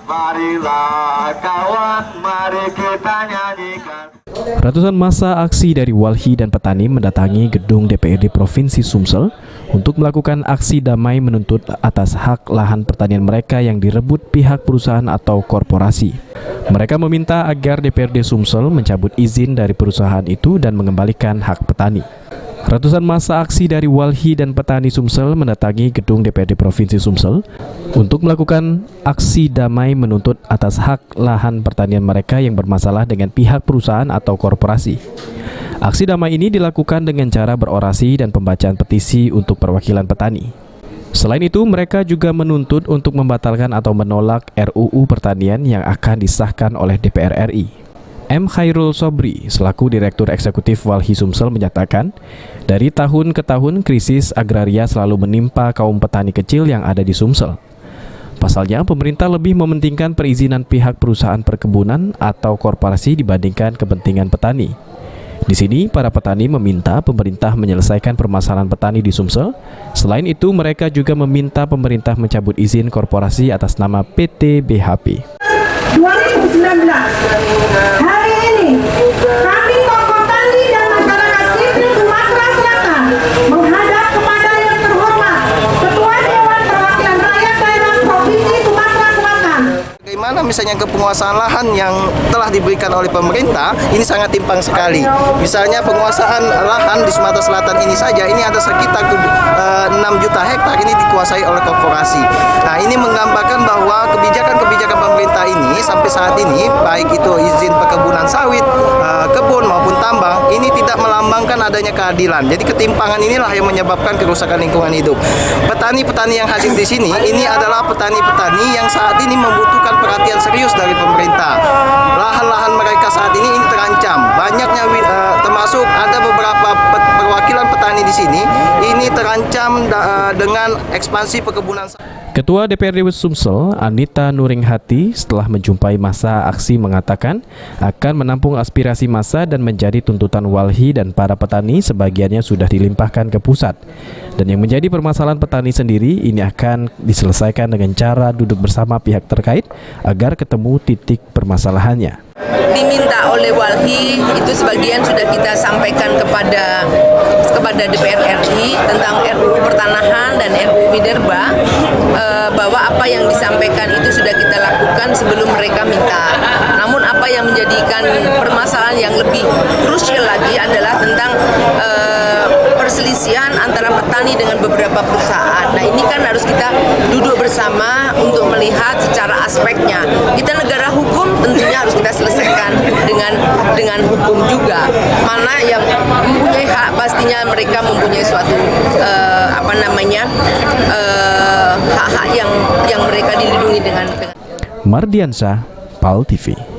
Marilah kawan, mari kita nyanyikan. Ratusan massa aksi dari walhi dan petani mendatangi gedung DPRD Provinsi Sumsel untuk melakukan aksi damai menuntut atas hak lahan pertanian mereka yang direbut pihak perusahaan atau korporasi. Mereka meminta agar DPRD Sumsel mencabut izin dari perusahaan itu dan mengembalikan hak petani. Ratusan massa aksi dari walhi dan petani Sumsel mendatangi gedung DPRD Provinsi Sumsel untuk melakukan aksi damai menuntut atas hak lahan pertanian mereka yang bermasalah dengan pihak perusahaan atau korporasi. Aksi damai ini dilakukan dengan cara berorasi dan pembacaan petisi untuk perwakilan petani. Selain itu, mereka juga menuntut untuk membatalkan atau menolak RUU Pertanian yang akan disahkan oleh DPR RI. M. Khairul Sobri, selaku Direktur Eksekutif Walhi Sumsel menyatakan, dari tahun ke tahun krisis agraria selalu menimpa kaum petani kecil yang ada di Sumsel. Pasalnya, pemerintah lebih mementingkan perizinan pihak perusahaan perkebunan atau korporasi dibandingkan kepentingan petani. Di sini, para petani meminta pemerintah menyelesaikan permasalahan petani di Sumsel. Selain itu, mereka juga meminta pemerintah mencabut izin korporasi atas nama PT BHP. 2019, hari ini kami tokoh tani dan masyarakat sipil Sumatera Selatan menghadap kepada yang terhormat Ketua Dewan Perwakilan Rakyat Daerah Provinsi Sumatera Selatan. Bagaimana misalnya kepenguasaan lahan yang telah diberikan oleh pemerintah ini sangat timpang sekali. Misalnya penguasaan lahan di Sumatera Selatan ini saja, ini ada sekitar 6 juta hektar ini dikuasai oleh korporasi. Nah, ini menggambarkan bahwa kebijakan-kebijakan pemerintah ini sampai saat ini, baik itu izin perkebunan sawit, kebun maupun tambang, ini tidak melambangkan adanya keadilan. Jadi ketimpangan inilah yang menyebabkan kerusakan lingkungan hidup. Petani-petani yang hadir di sini, ini adalah petani-petani yang saat ini membutuhkan perhatian serius dari pemerintah. Lahan-lahan mereka saat ini terancam. Banyaknya termasuk ada beberapa perwakilan petani di sini ini terancam dengan ekspansi perkebunan. Ketua DPRD Sumsel, Anita Nuringhati, setelah menjumpai massa aksi mengatakan akan menampung aspirasi massa dan menjadi tuntutan walhi dan para petani sebagiannya sudah dilimpahkan ke pusat. Dan yang menjadi permasalahan petani sendiri ini akan diselesaikan dengan cara duduk bersama pihak terkait agar ketemu titik permasalahannya. Diminta oleh walhi itu sebagian sudah kita sampaikan kepada DPR RI tentang RUU Pertanahan dan RUU Minerba, bahwa apa yang disampaikan itu sudah kita lakukan sebelum mereka minta. Namun apa yang menjadikan permasalahan yang lebih krusial lagi adalah tentang perselisihan antara petani dengan beberapa perusahaan. Nah, ini kan harus kita duduk bersama untuk melihat secara aspeknya. Kita negara hukum, tentunya harus kita selesaikan dengan hukum juga. Mana yang mempunyai hak, pastinya mereka mempunyai suatu hak-hak yang mereka dilindungi dengan. Mardiansyah, PAL TV.